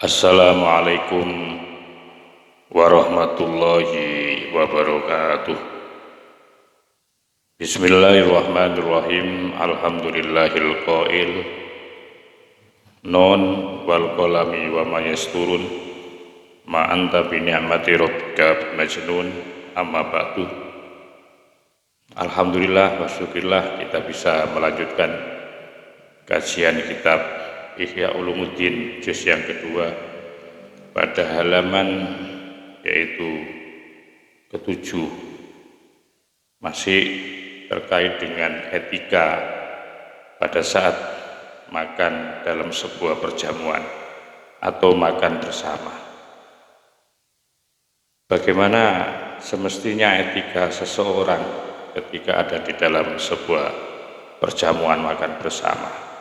Assalamualaikum warahmatullahi wabarakatuh. Bismillahirrahmanirrahim. Alhamdulillahil qail non wal qalami wa ma yasturun ma anta bi ni'mati rabbika majnun amma ba'du. Alhamdulillah wa syukurillah kita bisa melanjutkan kajian kitab Ihya Ulumuddin juz yang kedua pada halaman yaitu ketujuh, masih terkait dengan etika pada saat makan dalam sebuah perjamuan atau makan bersama. Bagaimana semestinya etika seseorang ketika ada di dalam sebuah perjamuan makan bersama.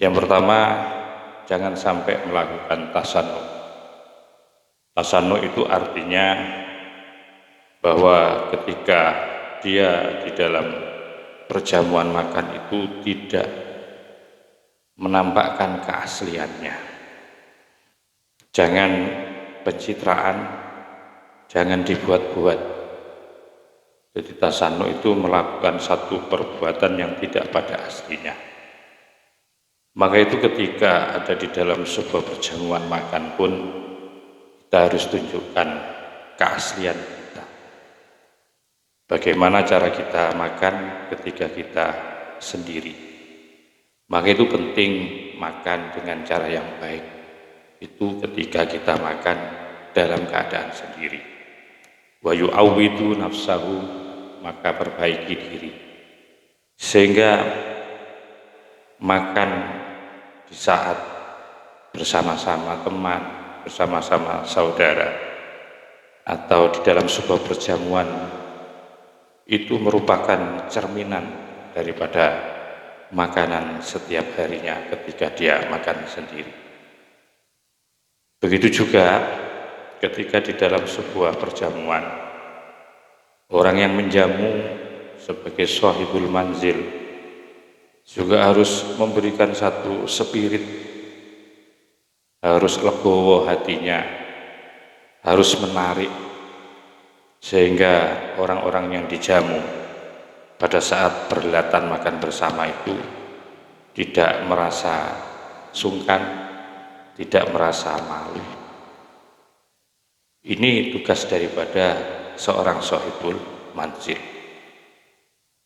Yang pertama, jangan sampai melakukan tasannu. Tasannu itu artinya bahwa ketika dia di dalam perjamuan makan itu tidak menampakkan keasliannya. Jangan pencitraan, jangan dibuat-buat. Jadi tasannu itu melakukan satu perbuatan yang tidak pada aslinya. Maka itu ketika ada di dalam sebuah perjamuan makan pun kita harus tunjukkan keaslian kita. Bagaimana cara kita makan ketika kita sendiri. Maka itu penting makan dengan cara yang baik. Itu ketika kita makan dalam keadaan sendiri. Wa yu'awwidu nafsahu, maka perbaiki diri. Sehingga makan di saat bersama-sama teman, bersama-sama saudara, atau di dalam sebuah perjamuan itu merupakan cerminan daripada makanan setiap harinya ketika dia makan sendiri. Begitu juga ketika di dalam sebuah perjamuan orang yang menjamu sebagai shahibul manzil juga harus memberikan satu spirit, harus legowo hatinya, harus menarik, sehingga orang-orang yang dijamu pada saat perhelatan makan bersama itu tidak merasa sungkan, tidak merasa malu. Ini tugas daripada seorang shahibul manzil.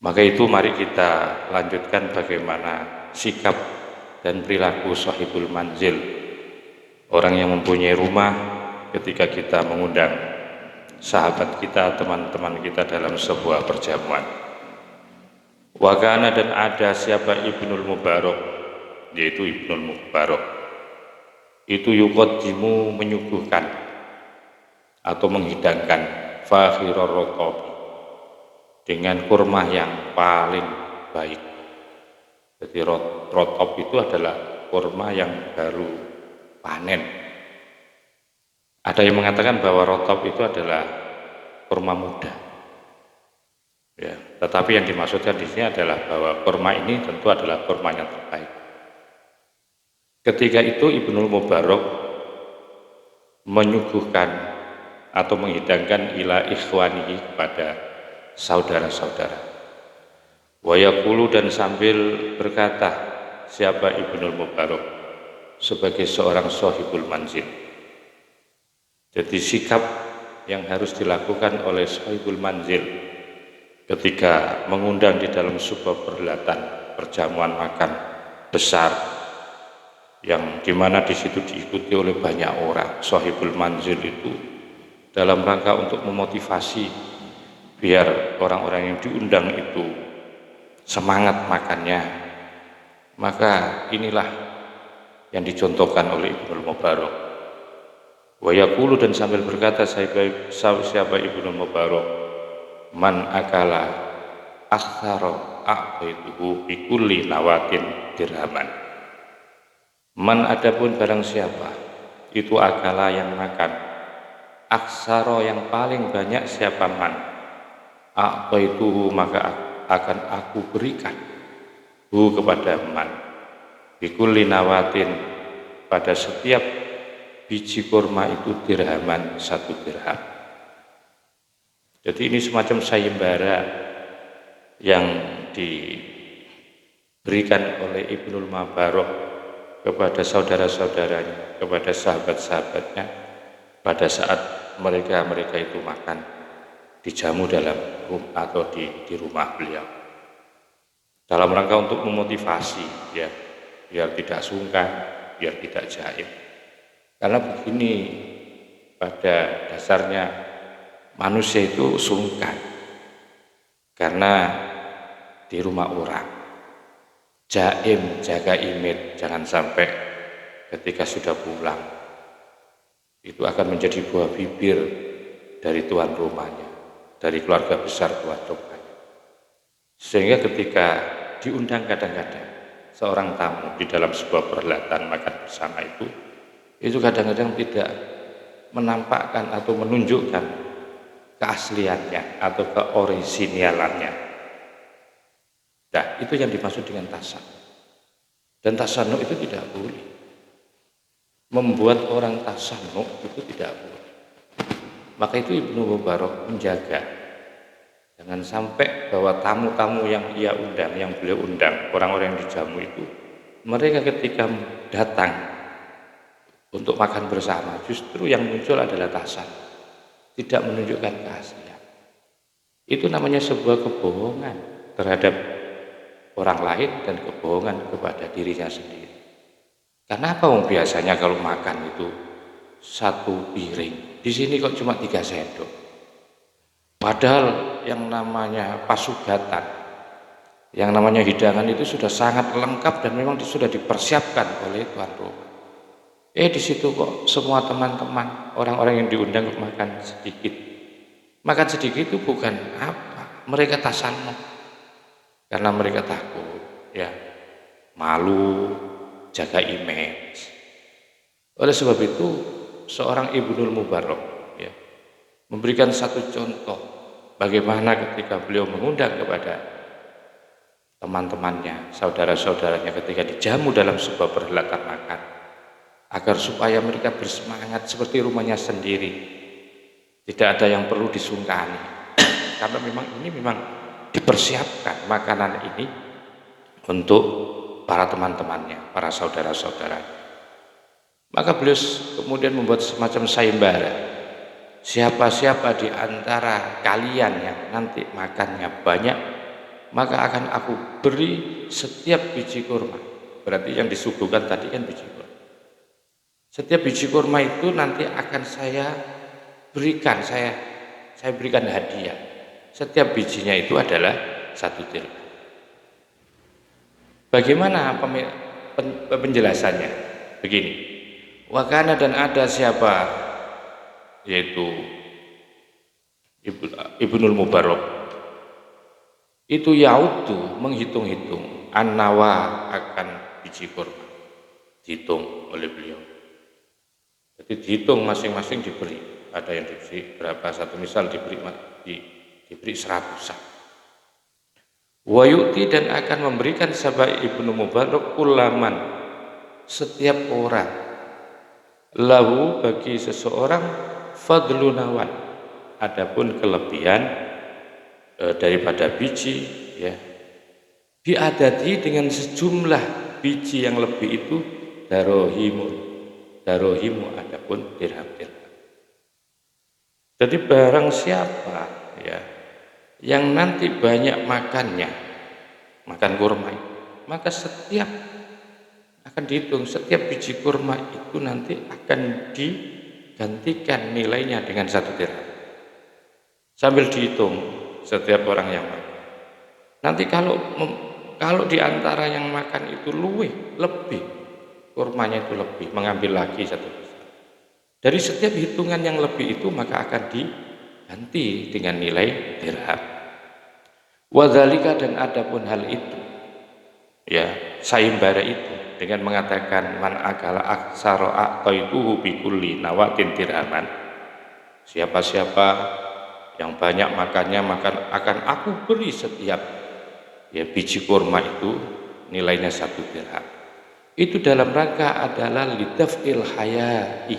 Maka itu mari kita lanjutkan bagaimana sikap dan perilaku shahibul manzil, orang yang mempunyai rumah, ketika kita mengundang sahabat kita, teman-teman kita dalam sebuah perjamuan. Wakana, dan ada siapa Ibnul Mubarak, yaitu Ibnul Mubarak itu yuqaddimu, menyuguhkan atau menghidangkan fakhirar rotob, dengan kurma yang paling baik. Jadi rotob itu adalah kurma yang baru panen. Ada yang mengatakan bahwa rotob itu adalah kurma muda. Ya, tetapi yang dimaksudkan di sini adalah bahwa kurma ini tentu adalah kurma yang terbaik. Ketika itu Ibnul Mubarak menyuguhkan atau menghidangkan ila ikhwanihi kepada saudara-saudara. Wa yaqulu, dan sambil berkata siapa Ibnul Mubarak sebagai seorang shahibul manzil. Jadi sikap yang harus dilakukan oleh shahibul manzil ketika mengundang di dalam sebuah perhelatan perjamuan makan besar yang dimana di situ diikuti oleh banyak orang. Shahibul manzil itu dalam rangka untuk memotivasi biar orang-orang yang diundang itu semangat makannya. Maka inilah yang dicontohkan oleh Ibnul Mubarak. Wa yaqulu, dan sambil berkata siapa Ibnul Mubarak, man akala aktsara a'taituhu bi kulli nawatin dirhaman. Man, adapun barang siapa itu akala yang makan, aksara yang paling banyak siapa man, a'taituhu maka akan aku berikan hu kepada man, bikulli nawatin pada setiap biji kurma itu dirhaman 1 dirham. Jadi ini semacam sayembara yang diberikan oleh Ibnul Mubarak kepada saudara-saudaranya, kepada sahabat-sahabatnya pada saat mereka itu makan dijamu dalam rumah atau di rumah beliau, dalam rangka untuk memotivasi ya, biar tidak sungkan, biar tidak jaim. Karena begini, pada dasarnya manusia itu sungkan karena di rumah orang. Jaim, jaga image, jangan sampai ketika sudah pulang itu akan menjadi buah bibir dari tuan rumahnya, dari keluarga besar tuan rumahnya. Sehingga ketika diundang kadang-kadang seorang tamu di dalam sebuah perhelatan makan bersama itu kadang-kadang tidak menampakkan atau menunjukkan keasliannya atau keorisinalannya. Nah, itu yang dimaksud dengan tasannuh. Dan tasannuh itu tidak boleh. Membuat orang tasannuh itu tidak boleh. Maka itu Ibnu Mubarak menjaga jangan sampai bahwa tamu-tamu yang ia undang, yang beliau undang, orang-orang yang dijamu itu, mereka ketika datang untuk makan bersama, justru yang muncul adalah tasannuh, tidak menunjukkan keaslian. Itu namanya sebuah kebohongan terhadap orang lain dan kebohongan kepada dirinya sendiri. Karena apa? Biasanya kalau makan itu 1 piring, di sini kok cuma 3 sendok. Padahal yang namanya pasugatan, yang namanya hidangan itu sudah sangat lengkap dan memang sudah dipersiapkan oleh tuan rumah. Di situ kok semua teman-teman, orang-orang yang diundang makan sedikit. Makan sedikit itu bukan apa, mereka tasannuh. Karena mereka takut, ya, malu, jaga image. Oleh sebab itu, seorang Ibnul Mubarak ya, memberikan satu contoh bagaimana ketika beliau mengundang kepada teman-temannya, saudara-saudaranya ketika dijamu dalam sebuah perhelatan makan, agar supaya mereka bersemangat seperti rumahnya sendiri, tidak ada yang perlu disungkani, karena ini memang dipersiapkan makanan ini untuk para teman-temannya, para saudara-saudaranya. Maka beliau kemudian membuat semacam sayembara. Siapa-siapa di antara kalian yang nanti makannya banyak, maka akan aku beri setiap biji kurma. Berarti yang disuguhkan tadi kan biji kurma. Setiap biji kurma itu nanti akan saya berikan, saya berikan hadiah. Setiap bijinya itu adalah 1 dirham. Bagaimana penjelasannya? Begini, wakana dan ada siapa, yaitu Ibnul Mubarak, itu yaudu menghitung-hitung an-nawa akan biji kurma, dihitung oleh beliau. Jadi dihitung masing-masing diberi, ada yang diberi berapa, satu misal diberi 100-an. Wa yu'ti dan akan memberikan sahabat Ibnu Mubarak ulaman setiap orang, lahu bagi seseorang fadlu nawan, adapun kelebihan daripada biji ya, diadati dengan sejumlah biji yang lebih itu darohimu adapun dirham-dirham. Jadi barang siapa ya yang nanti banyak makannya, makan kurma, maka setiap akan dihitung, setiap biji kurma itu nanti akan digantikan nilainya dengan 1 dirham. Sambil dihitung setiap orang yang makan. Nanti kalau di antara yang makan itu lebih, kurmanya itu lebih, mengambil lagi 1 besar. Dari setiap hitungan yang lebih itu maka akan diganti dengan nilai dirham. Wadzalika dan adapun hal itu ya, sayembara itu dengan mengatakan man akala aksara a'taituhu bi kulli nawatin dirhaman, siapa-siapa yang banyak makannya maka akan aku beri setiap ya biji kurma itu nilainya 1 dirham. Itu dalam rangka adalah lidaf'il haya'i,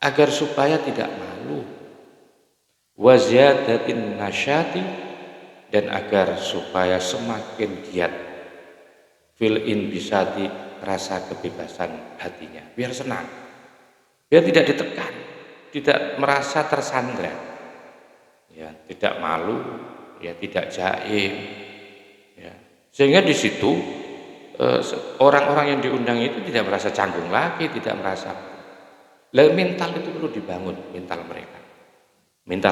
agar supaya tidak malu, wa ziyadatin nasyati, dan agar supaya semakin giat fil inbisati, rasa kebebasan hatinya, biar senang, biar tidak ditekan, tidak merasa tersandra, ya, tidak malu, ya, tidak jaim, ya. Sehingga di situ orang-orang yang diundang itu tidak merasa canggung lagi, tidak merasa. Mental itu perlu dibangun, mental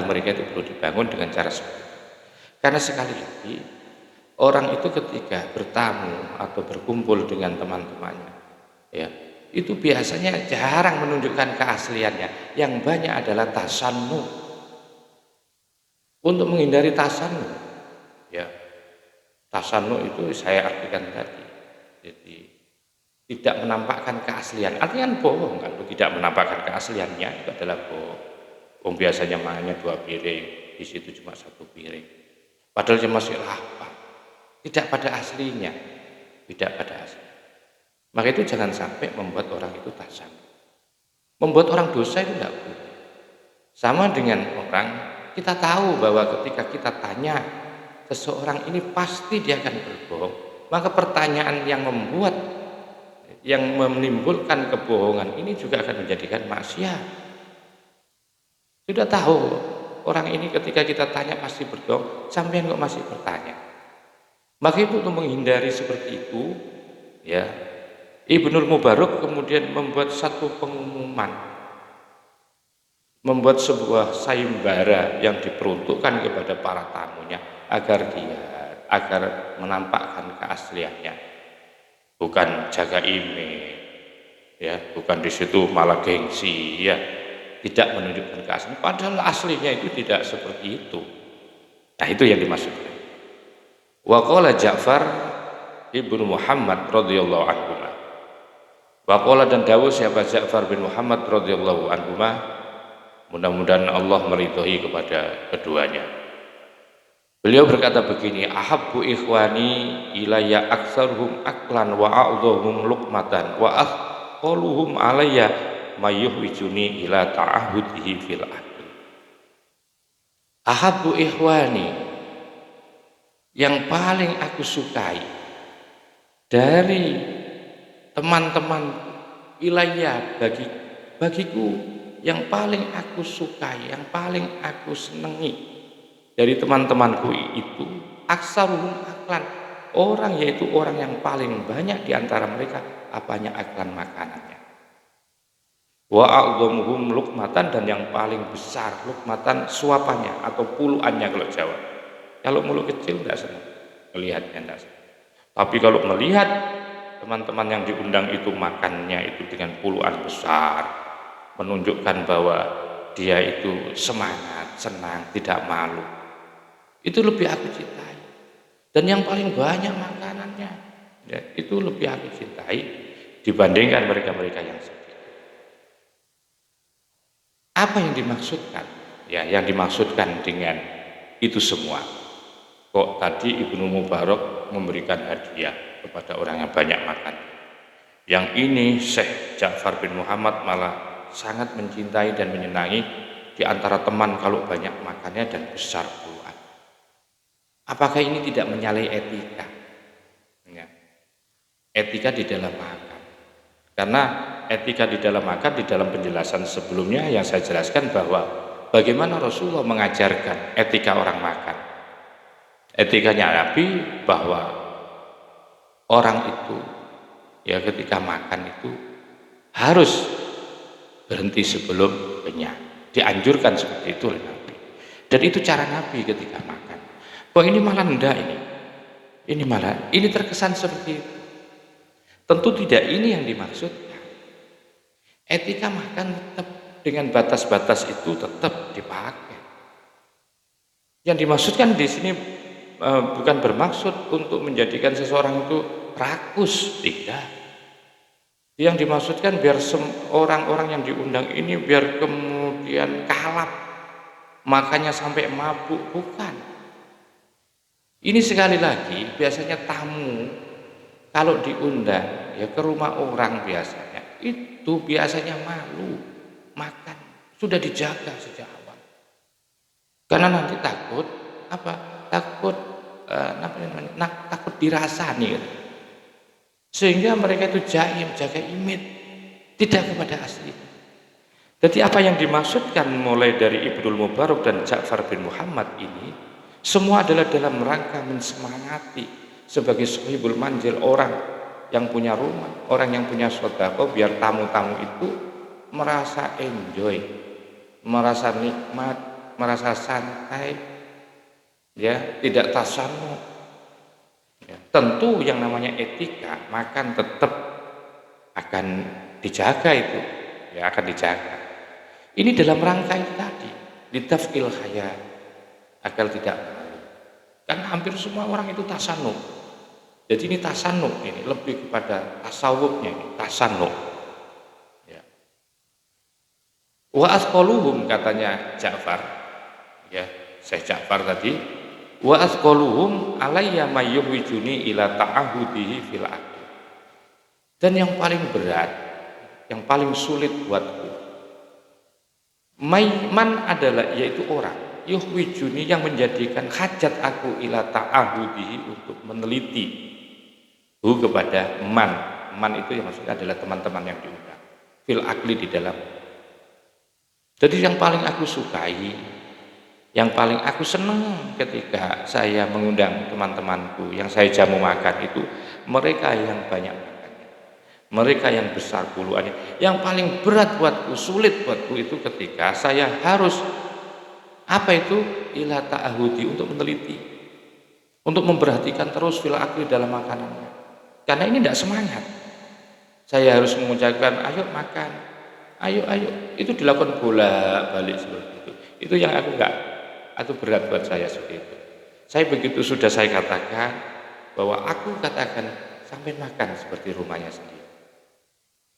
mereka itu perlu dibangun dengan cara seperti itu. Karena sekali lagi orang itu ketika bertamu atau berkumpul dengan teman-temannya, ya, itu biasanya jarang menunjukkan keasliannya. Yang banyak adalah tasannu. Untuk menghindari tasannu, ya, tasannu itu saya artikan tadi, jadi tidak menampakkan keaslian. Artinya bohong, kalau tidak menampakkan keasliannya itu adalah bohong. Biasanya makannya 2 piring, di situ cuma 1 piring. Padahal dia masih lapar. Tidak pada aslinya, tidak pada asli. Maka itu jangan sampai membuat orang itu tasannu. Membuat orang dosa itu tidak boleh. Sama dengan orang, kita tahu bahwa ketika kita tanya seseorang ini pasti dia akan berbohong. Maka pertanyaan yang menimbulkan kebohongan ini juga akan menjadikan maksiat. Sudah tahu orang ini ketika kita tanya pasti berbohong, sampean kok masih bertanya. Maka itu untuk menghindari seperti itu, ya, Ibnul Mubarak kemudian membuat satu pengumuman, membuat sebuah sayembara yang diperuntukkan kepada para tamunya agar menampakkan keasliannya, bukan jaga image, ya, bukan di situ malah gengsi, ya, tidak menunjukkan keaslian. Padahal aslinya itu tidak seperti itu. Nah, itu yang dimaksudkan. Wa qala Ja'far ibnu Muhammad radhiyallahu anhu. Wa qala, dan dawuh siapa Ja'far bin Muhammad radhiyallahu anhu, mudah-mudahan Allah meridhai kepada keduanya. Beliau berkata begini, ahabbu ikhwani ilayya aktsaruhum aklan wa a'dhamuhum luqmatan wa aqalluhum alayya mayuhwijuni ila ta'ahudihi fil akl. Ahabbu ikhwani, yang paling aku sukai dari teman-teman ilayya, bagiku, yang paling aku sukai, yang paling aku senangi dari teman-temanku itu aksaruhum aklan, yaitu orang yang paling banyak di antara mereka apanya, aklan, makanannya. Wa a'dhamuhum luqmatan, dan yang paling besar luqmatan, suapannya atau puluhannya kalau Jawa. Kalau mulut kecil tidak senang melihatnya, tidak senang. Tapi kalau melihat teman-teman yang diundang itu makannya itu dengan puluhan besar, menunjukkan bahwa dia itu semangat, senang, tidak malu, itu lebih aku cintai. Dan yang paling banyak makanannya, ya, itu lebih aku cintai dibandingkan mereka-mereka yang sedikit. Apa yang dimaksudkan? Ya, yang dimaksudkan dengan itu semua, kok tadi Ibnu Mubarak memberikan hadiah kepada orang yang banyak makan. Yang ini Syekh Ja'far bin Muhammad malah sangat mencintai dan menyenangi di antara teman kalau banyak makannya dan besar puluhan. Apakah ini tidak menyalahi etika? Ya. Etika di dalam makan. Karena etika di dalam makan, di dalam penjelasan sebelumnya yang saya jelaskan bahwa bagaimana Rasulullah mengajarkan etika orang makan. Etikanya Nabi bahwa orang itu, ya, ketika makan itu harus berhenti sebelum kenyang. Dianjurkan seperti itu oleh Nabi. Dan itu cara Nabi ketika makan. Kok ini malah enggak ini? Ini terkesan seperti itu. Tentu tidak ini yang dimaksudkan. Etika makan tetap dengan batas-batas itu tetap dipakai. Yang dimaksudkan di sini bukan bermaksud untuk menjadikan seseorang itu rakus, tidak. Yang dimaksudkan biar orang-orang yang diundang ini biar kemudian kalap, makanya sampai mabuk, bukan. Ini sekali lagi biasanya tamu kalau diundang, ya ke rumah orang biasanya, itu biasanya malu makan, sudah dijaga sejak awal. Karena nanti takut apa? Takut takut dirasani. Sehingga mereka itu jaim, jaga image, tidak kepada asli. Jadi apa yang dimaksudkan mulai dari Ibnul Mubarak dan Ja'far bin Muhammad ini semua adalah dalam rangka mensemangati sebagai sahibul manzil, orang yang punya rumah, orang yang punya sedekah, biar tamu-tamu itu merasa enjoy, merasa nikmat, merasa santai, ya, tidak tasannu. Ya, tentu yang namanya etika makan tetap akan dijaga itu, ya akan dijaga. Ini dalam rangka itu tadi, litafil khaya, agar tidak malu. Karena hampir semua orang itu tasannu. Jadi ini tasannu, ini lebih kepada tasawufnya, tasannu. Ya. Wa asqaluhum, katanya Ja'far, ya, Syekh Ja'far tadi, wa asqaluhum alayya mayyuhwijuni ila ta'ahudihi fil aqd. Dan yang paling berat, yang paling sulit buatku, man adalah, yaitu orang, yuhwijuni, yang menjadikan hajat aku ila ta'ahudihi, untuk meneliti kepada man itu yang maksudnya adalah teman-teman yang diundang fil akli, di dalam. Jadi yang paling aku sukai, yang paling aku senang ketika saya mengundang teman-temanku yang saya jamu makan itu mereka yang banyak makannya, mereka yang besar puluhannya. Yang paling berat buatku, sulit buatku itu ketika saya harus ila ta'ahudi, untuk meneliti, untuk memperhatikan terus fil akli, dalam makanannya. Karena ini tidak semangat. Saya harus mengucapkan ayo makan, ayo. Itu dilakukan bolak-balik seperti itu. Itu yang aku enggak, atau berat buat saya seperti itu. Saya begitu sudah saya katakan bahwa aku katakan sampai makan seperti rumahnya sendiri.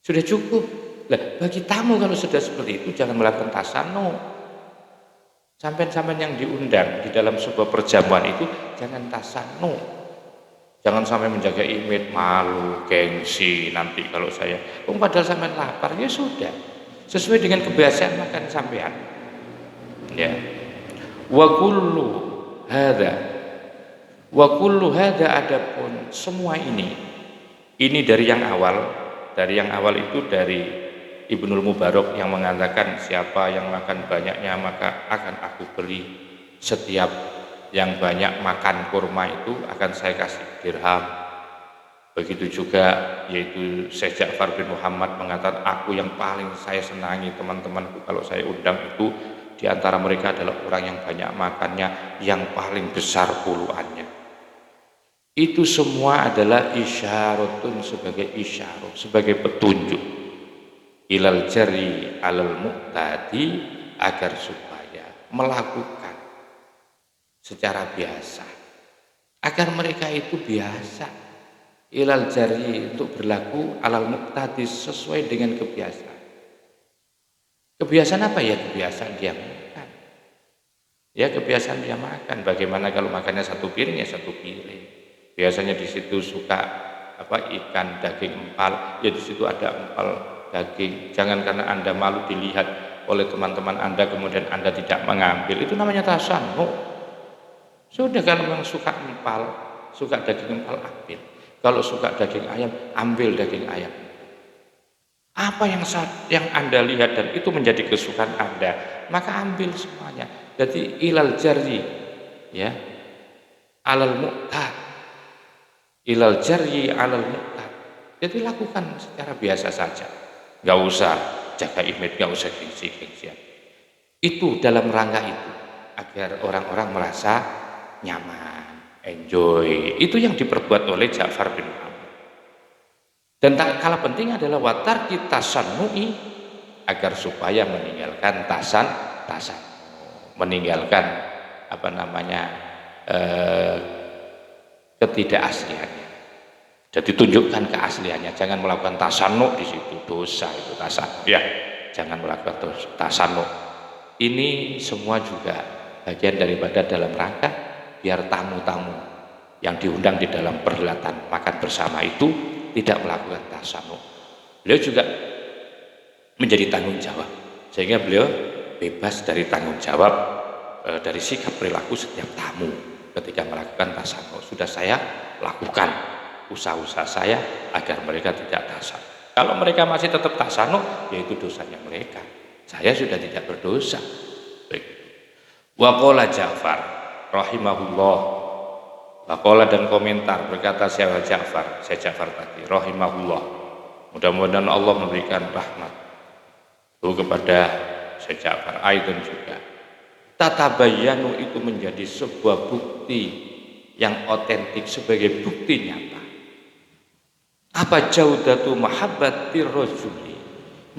Sudah cukup. Lah, bagi tamu kalau sudah seperti itu jangan melakukan tasannu. Sampai-sampai yang diundang di dalam sebuah perjamuan itu jangan tasannu. Jangan sampai menjaga image, malu, gengsi nanti kalau saya. Padahal sampai lapar, ya sudah. Sesuai dengan kebiasaan makan sampean. Ya. Wa kullu hadza, adapun semua ini dari yang awal. Dari yang awal itu dari Ibnul Mubarak yang mengatakan siapa yang makan banyaknya maka akan aku beri setiap yang banyak makan kurma itu akan saya kasih dirham. Begitu juga yaitu Syekh Ja'far bin Muhammad mengatakan aku yang paling saya senangi teman-temanku kalau saya undang itu di antara mereka adalah orang yang banyak makannya, yang paling besar puluhannya. Itu semua adalah isyaratun, sebagai isyarat, sebagai petunjuk ilal jari alal muqtadi, agar supaya melakukan secara biasa, agar mereka itu biasa ilal jari, untuk berlaku alal muqtadi, sesuai dengan kebiasaan. Kebiasaan apa ya? Kebiasaan dia makan. Ya, kebiasaan dia makan. Bagaimana kalau makannya satu piring, ya satu piring. Biasanya di situ suka ikan, daging empal, ya di situ ada empal daging. Jangan karena Anda malu dilihat oleh teman-teman Anda kemudian Anda tidak mengambil. Itu namanya tasannu. Sudah, kalau memang suka empal, suka daging empal, ambil. Kalau suka daging ayam, ambil daging ayam. Apa yang Anda lihat dan itu menjadi kesukaan Anda, maka ambil semuanya. Jadi ilal jari, ya, alal muqtad, ilal jari alal muqtad. Jadi lakukan secara biasa saja, nggak usah jaga image, nggak usah gengsi-gengsian. Itu dalam rangka itu agar orang-orang merasa nyaman, enjoy. Itu yang diperbuat oleh Ja'far bin Muhammad. Dan tak kalah penting adalah watar kita sanui, agar supaya meninggalkan meninggalkan ketidakasliannya. Jadi tunjukkan keasliannya, jangan melakukan tasannu di situ, dosa itu tasannu. Ya, jangan melakukan tasannu. Ini semua juga bagian daripada dalam rangka biar tamu-tamu yang diundang di dalam perhelatan makan bersama itu tidak melakukan tasanuh. Beliau juga menjadi tanggung jawab, sehingga beliau bebas dari tanggung jawab dari sikap perilaku setiap tamu ketika melakukan tasanuh. Sudah saya lakukan usaha-usaha saya agar mereka tidak tasanuh. Kalau mereka masih tetap tasanuh, yaitu dosanya mereka. Saya sudah tidak berdosa. Wa qala Ja'far rahimahullah. Wa qala dan komentar berkata saya Ja'far tadi rahimahullah. Mudah-mudahan Allah memberikan rahmat kepada Syekh Ja'far Aidon juga. Tatabayanu itu menjadi sebuah bukti yang otentik sebagai bukti nyata. Apa jaudatu mahabbatir rajuli,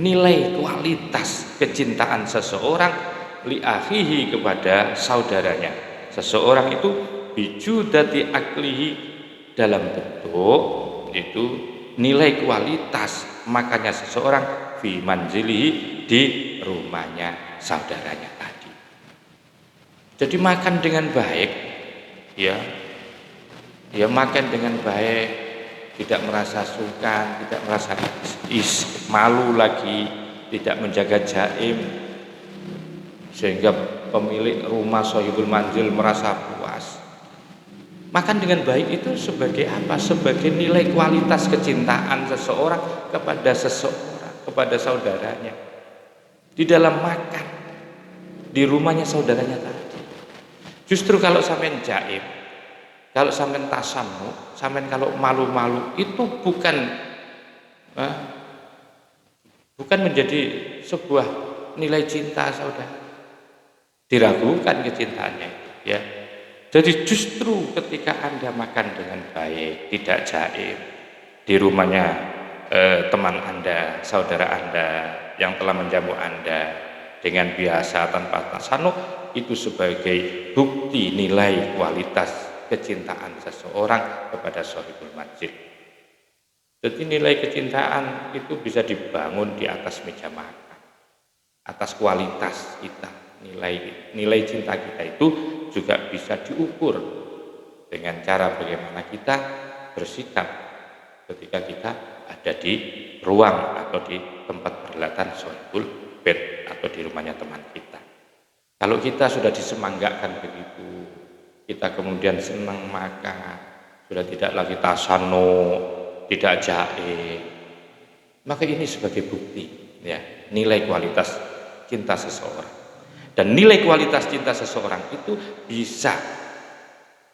nilai kualitas kecintaan seseorang li akhihi kepada saudaranya. Seseorang itu bijudati aklihi dalam bentuk itu nilai kualitas makanya seseorang fi manzilihi di rumahnya saudaranya tadi. Jadi makan dengan baik, ya makan dengan baik, tidak merasa sungkan, tidak merasa malu lagi, tidak menjaga jaim, sehingga pemilik rumah Sohibul Manzil merasa puas. Makan dengan baik itu sebagai apa? Sebagai nilai kualitas kecintaan seseorang kepada saudaranya. Di dalam makan di rumahnya saudaranya tadi. Justru kalau sampean jaim, kalau sampean tasamu, sampean kalau malu-malu itu bukan menjadi sebuah nilai cinta saudara. Diragukan kecintaannya, ya. Jadi justru ketika Anda makan dengan baik, tidak jaim di rumahnya teman Anda, saudara Anda yang telah menjamu Anda dengan biasa tanpa tasanuh, itu sebagai bukti nilai kualitas kecintaan seseorang kepada Sohibul Manzil. Jadi nilai kecintaan itu bisa dibangun di atas meja makan, atas kualitas kita. Nilai cinta kita itu juga bisa diukur dengan cara bagaimana kita bersikap ketika kita ada di ruang atau di tempat perhelatan Sohibul Bait atau di rumahnya teman kita. Kalau kita sudah disemanggakan begitu, kita kemudian senang makan, sudah tidak lagi tasanuh, tidak jaim, maka ini sebagai bukti, ya, nilai kualitas cinta seseorang. Dan nilai kualitas cinta seseorang itu bisa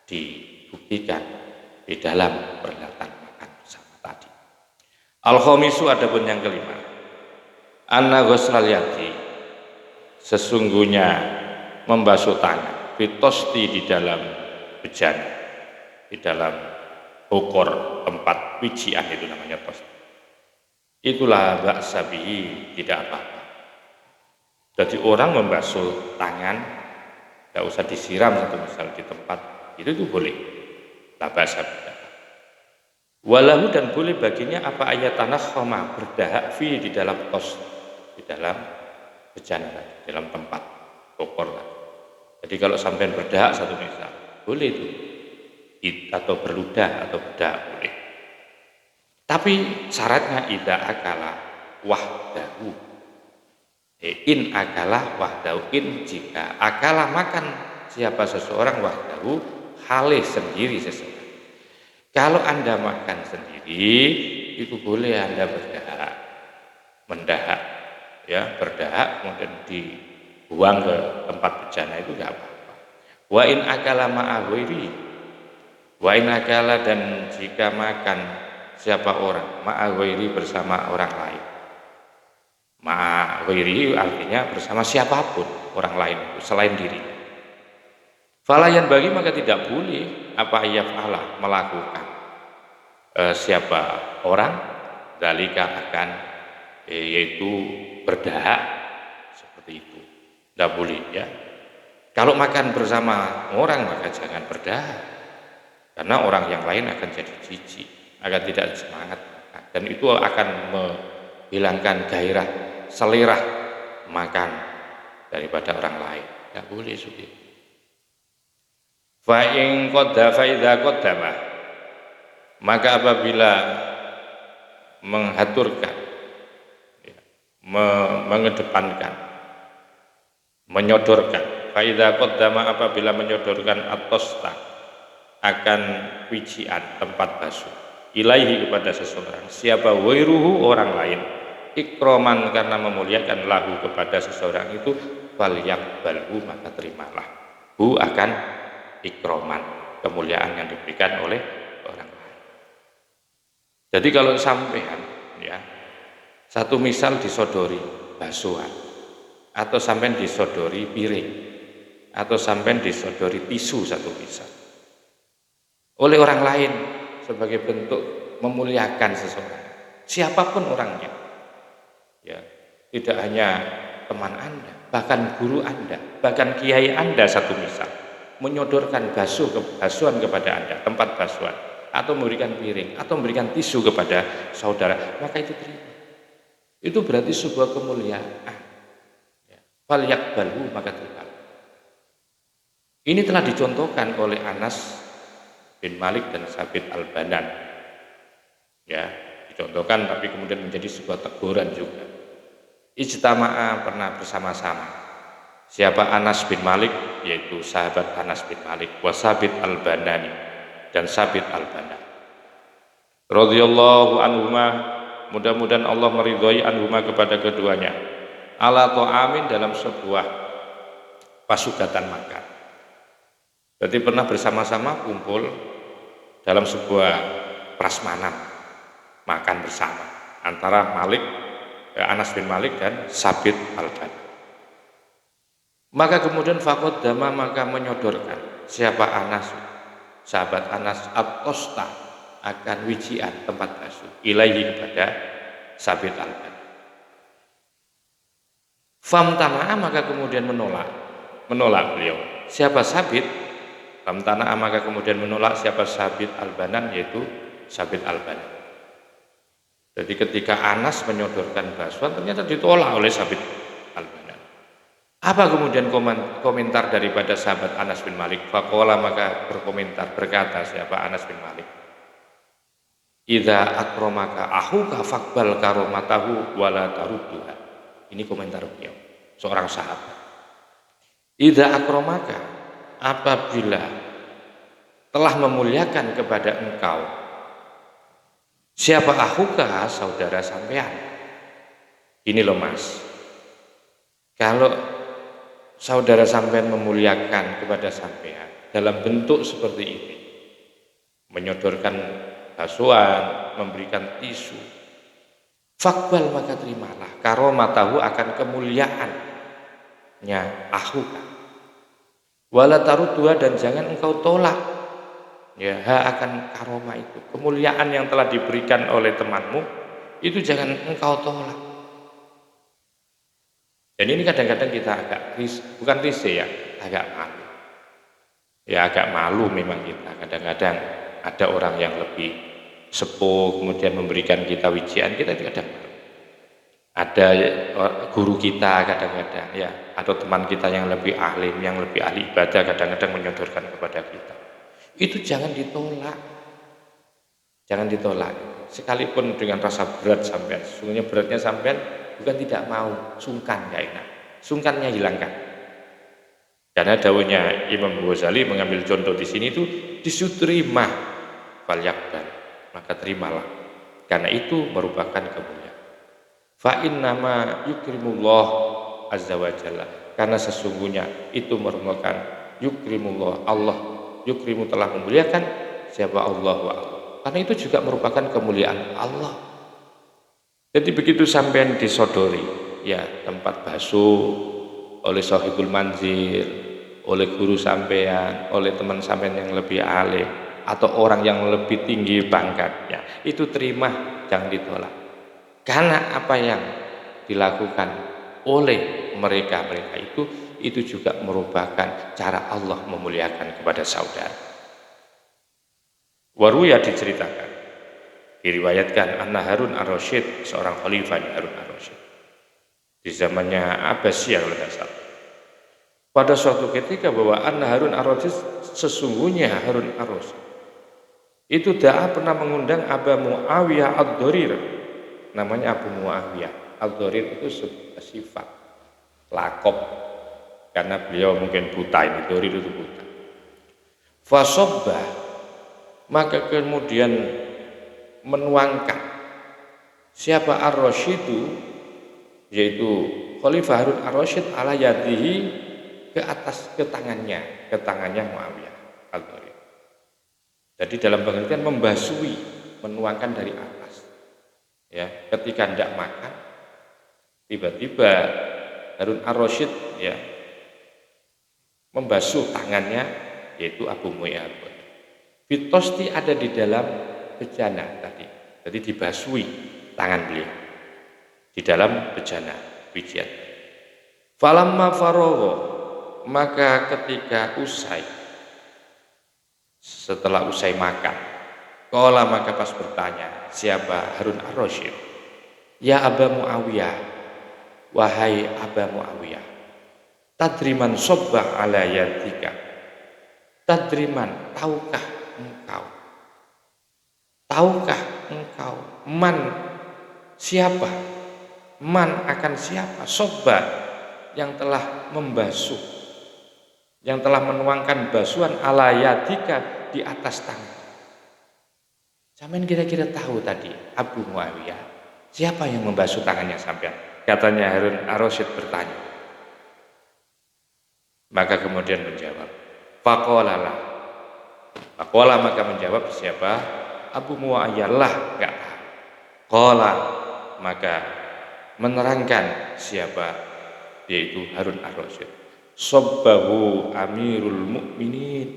dibuktikan di dalam perhelatan makan bersama tadi. Al-khamisu adapun yang kelima, anna ghuslal yadi, sesungguhnya membasuh tangan, fitosti di dalam bejana, di dalam bokor tempat wijian itu namanya tosti. Itulah ba'sa bihi, tidak apa-apa. Jadi orang membasuh tangan, tidak usah disiram satu misal di tempat itu boleh. La ba'sa bihi. Walahu dan boleh baginya apa ayat tanah khoma berdahak fi di dalam tos, di dalam bejana, di dalam tempat bokor. Jadi kalau sampai berdahak satu misal boleh itu, atau berludah atau berdahak boleh. Tapi syaratnya idza akala wahdahu. In akala wahdahu, in jika akala makan siapa seseorang wahdahu halih sendiri seseorang. Kalau Anda makan sendiri itu boleh Anda berdahak, mendahak, ya, berdahak kemudian dibuang ke tempat bejana itu enggak apa-apa. Wa in akala ma'a ghairi, wa in akala dan jika makan siapa orang ma'a ghairi bersama orang lain. Ma'a ghairi artinya bersama siapapun orang lain selain dirinya. Falayan bagi maka tidak boleh apa yaf'ala melakukan siapa orang dalika akan yaitu berdahak seperti itu. Tidak boleh, ya. Kalau makan bersama orang maka jangan berdahak. Karena orang yang lain akan jadi jijik, akan tidak semangat dan itu akan menghilangkan gairah selera makan daripada orang lain. Tidak boleh sudah. Fa in qadda fa idza qaddama, maka apabila menghaturkan, ya, mengedepankan, menyodorkan. Fa idza qaddama, apabila menyodorkan at-tosta, akan wijian, tempat basuh, ilaihi, kepada seseorang, siapa wairuhu, orang lain, ikroman, karena memuliakan, lahu, kepada seseorang itu, falyaqbalhu, maka terimalah, hu, akan ikroman, kemuliaan yang diberikan oleh orang lain. Jadi kalau sampean, ya, satu misal disodori basuhan, atau sampean disodori piring, atau sampean disodori tisu satu misal oleh orang lain sebagai bentuk memuliakan seseorang, siapapun orangnya, ya, tidak hanya teman Anda, bahkan guru Anda, bahkan kiai Anda satu misal menyodorkan basuhan kepada Anda, tempat basuhan, atau memberikan piring, atau memberikan tisu kepada saudara, maka itu terima. Itu berarti sebuah kemuliaan. Falyaqbalhu, maka terima. Ini telah dicontohkan oleh Anas bin Malik dan Sabit al-Banan, ya, dicontohkan, tapi kemudian menjadi sebuah teguran juga. Ijtama'a, pernah bersama-sama. Siapa Anas bin Malik, yaitu sahabat Anas bin Malik, wa Sabit al-Banani, dan Sabit al-Banan, radhiyallahu anhuma, mudah-mudahan Allah meridhai anhuma, kepada keduanya, ala ta'amin, dalam sebuah pasugatan makan. Berarti pernah bersama-sama kumpul dalam sebuah prasmanan, makan bersama antara Anas bin Malik dan Sabit al-Banan. Maka kemudian faqaddama, maka menyodorkan siapa Anas, sahabat Anas, at-tosta, akan wijian, tempat basuh, ilaihi, kepada Sabit al-Banan. Famtana'a, maka kemudian menolak beliau, siapa Sabit. Famtana'a, maka kemudian menolak siapa Sabit al-Banan, yaitu Sabit al-Banan. Jadi ketika Anas menyodorkan basuhan, ternyata ditolak oleh Sabit al-Banan. Apa kemudian komentar daripada sahabat Anas bin Malik? Faqala, maka berkomentar, berkata siapa Anas bin Malik, idza akramaka ahuka faqbal karomatahu wala tarudduha. Ini komentar beliau, seorang sahabat. Idza akramaka, apabila telah memuliakan kepada engkau siapa ahuka, saudara sampean. Ini loh mas, kalau saudara sampean memuliakan kepada sampean dalam bentuk seperti ini, menyodorkan basuhan, memberikan tisu, faqbal, maka terimalah, karomatahu, akan kemuliaannya ahuka, wala tarudduha, dan jangan engkau tolak, ya, akan karomah itu, kemuliaan yang telah diberikan oleh temanmu itu jangan engkau tolak. Dan ini kadang-kadang kita bukan risih, ya, agak malu. Ya, agak malu memang kita. Kadang-kadang ada orang yang lebih sepuh kemudian memberikan kita wijian, kita kadang malu. Ada guru kita kadang-kadang, ya, atau teman kita yang lebih alim, yang lebih ahli ibadah, kadang-kadang menyodorkan kepada kita. Itu jangan ditolak. Jangan ditolak. Sekalipun dengan rasa berat sampean, sesungguhnya beratnya sampean bukan tidak mau, sungkan, gak enak. Sungkannya hilangkan. Karena dawuhnya Imam Ghazali mengambil contoh di sini itu disutrima falyaqbal, maka terimalah. Karena itu merupakan kemuliaan. Fa innama yukrimullah azza wa jalla, karena sesungguhnya itu merupakan yukrimullah, Allah yukrimu, telah memuliakan siapa Allah wa Allah. Karena itu juga merupakan kemuliaan Allah. Jadi begitu sampean disodori, ya, tempat basuh oleh sahibul manzil, oleh guru sampean, oleh teman sampean yang lebih alim, atau orang yang lebih tinggi pangkatnya, itu terima, jangan ditolak. Karena apa yang dilakukan oleh mereka itu juga merupakan cara Allah memuliakan kepada saudara. Waruya, diceritakan, diriwayatkan, anna Harun ar-Rasyid, seorang khalifah Harun ar-Rasyid di zamannya Abbasiyah kalau tidak salah, pada suatu ketika, bahwa anna Harun ar-Rasyid, sesungguhnya Harun ar-Rasyid itu pernah mengundang Aba Muawiyah ad-Darir, namanya Abu Muawiyah. Ad-Dharir itu sifat lakop, karena beliau mungkin buta, ini Dharir itu buta. Fasobbah, maka kemudian menuangkan siapa Ar-Rasyidu, yaitu Khalifah Harun Ar-Rasyid, ala yadihi, ke atas, ke tangannya Muawiyah Ad-Dharir. Jadi dalam pengertian membasui, menuangkan dari atas. Ya, ketika hendak makan, tiba-tiba Harun Ar-Rasyid ya membasuh tangannya, yaitu Abu Muawiyah Ad-Dharir. Fitosti ada di dalam bejana tadi. Jadi dibasui tangan beliau di dalam bejana wijian. Falamma faragha, maka ketika setelah usai makan, qala, maka pas bertanya siapa Harun Ar-Rasyid, ya Aba Muawiyah, wahai Aba Muawiyah, tadriman sobbah ala yadika, tadriman, tahukah engkau man, siapa, man akan siapa, sobbah, yang telah membasuh, yang telah menuangkan basuhan ala yadika, di atas tangan. Sampean kira-kira tahu tadi Abu Muawiyah siapa yang membasuh tangannya sampean? Katanya Harun Ar-Rasyid bertanya. Maka kemudian menjawab, faqala, maka menjawab siapa? Abu Muawiyah lah, enggak tahu. Qala, maka menerangkan siapa, yaitu Harun Ar-Rasyid. Sobbahu amirul mukminin,